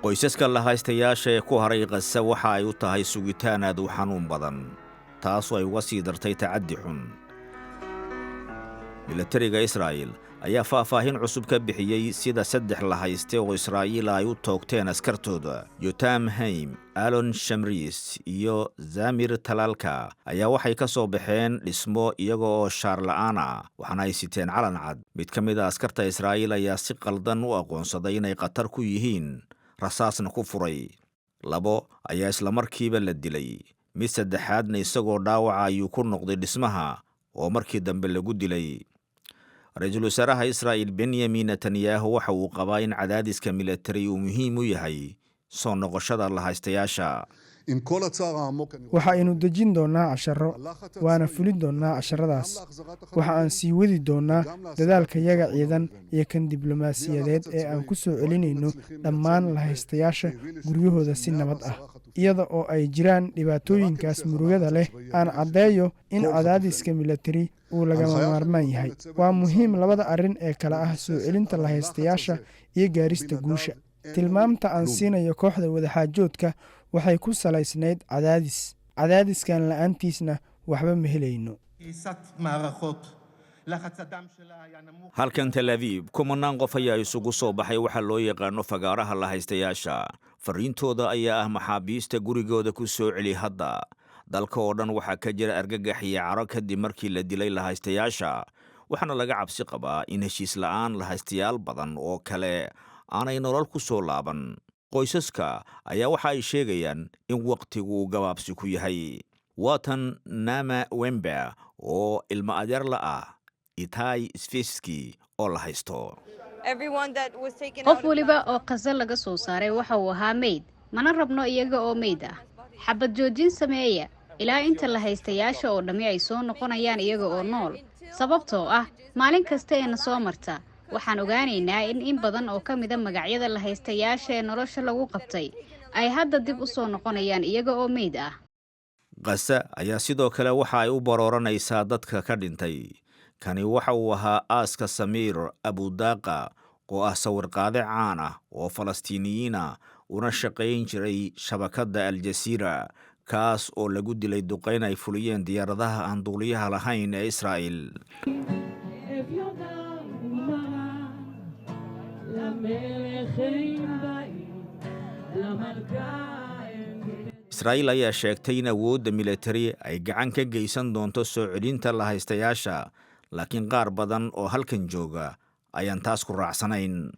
qoysaska la haystayaasha ee ku haray Gaza waxa ay u tahay sugitaan aad u xanuun badan taasoo ay uga sii dartay tacaddi xun. Milatariga Israa'iil ayaa faahfaahin cusub ka bixiyey sida 3 la hayste oo Israa'iil ay u toogteen askartooda. Yotam Haim, Alon Shamris iyo Zamir Talalka ayaa waxay ka soo baxeen dhismo iyaga oo shaar la'aan ah waxaana ay siteen calan cad. Mid ka mid ah askarta Israa'iil ayaa si qaldan u aqoonsaday inay khatar ku yihiin, rasaasna ku furay. 2 ayaa isla markiiba la dilay. Mid saddexaadna isagoo dhaawaca ayuu ku noqday dhismaha oo markii dambe lagu dilay. Ra'iisul Wasaaraha Israa'iil Benjamin Netanyahu waxa uu qabaa in cadaadiska militari uu muhiim u yahay soo noqoshada la haystayaasha. waxa aynu dejin doonaa casharo waana fulin doonaa casharadaas. waxa aan sii wadi doonaa dadaalkayaga ciidan iyo kan diblomaasiyadeed ee aan ku soo celinayno dhammaan la haystayaasha guryahooda si nabad ah. iyada oo ay jiraan dhibaatooyinkaas murugada leh, aan caddeeyo in cadaadiska militari uu lagama maarmaan yahay. waa muhiim labada arrin ee kale ah soo celinta la haystayaasha iyo gaarista guusha. tilmaamta aan siinayo kooxda wadaxaajoodka waxay ku salaysnayd cadaadis. cadaadiskan la'aantiisna waxba ma helayno. Halkan Tel Aviv, kumanaan qof ayaa isugu soo baxay waxa loo yaqaano fagaaraha la haystayaasha. Fariintooda ayaa ah maxaabiista gurigooda ku soo celi hadda. Dalka oo dhan waxaa ka jira argagax iyo caro kadib markii la dilay la haystayaasha. waxaana laga cabsi qabaa in heshiis la'aan la haystayaal badan oo kale aanay nolol ku soo laaban. qoysaska ayaa waxa ay sheegayaan in waqtigu gabaabsi ku yahay. Waatan Nama Wemba oo ilma adeer la ah Itai Sviski oo la haysto. qof waliba oo Gaza laga soo saaray waxa uu ahaa meyd, mana rabno iyaga oo meyd ah. xabad joojin sameeya ilaa inta la haystayaasha oo dhammi ay soo noqonayaan iyaga oo nool. sababtoo ah maalin kasta ee na soo marta waxaan ogaanaynaa in badan oo ka mida magacyada la haystayaasha ee nolosha lagu qabtay ay hadda dib u soo noqonayaan iyaga oo meyd ah. Gaza ayaa sidoo kale waxa ay u barooranaysaa dadka ka dhintay. Kani waxa uu ahaa aaska Samir Abu Daqa oo ah sawir-qaade caan ah oo Falastiiniyiin ah una shaqayn jiray shabakadda Al Jazeera, kaas oo lagu dilay duqeyn ay fuliyeen diyaaradaha aan duuliyaha lahayn ee Israa'iil. Israa'iil ayaa sheegtay in awoodda militari ay gacan ka geysan doonto soo celinta la haystayaasha, laakiin qaar badan oo halkan jooga ayaan taas ku raacsanayn.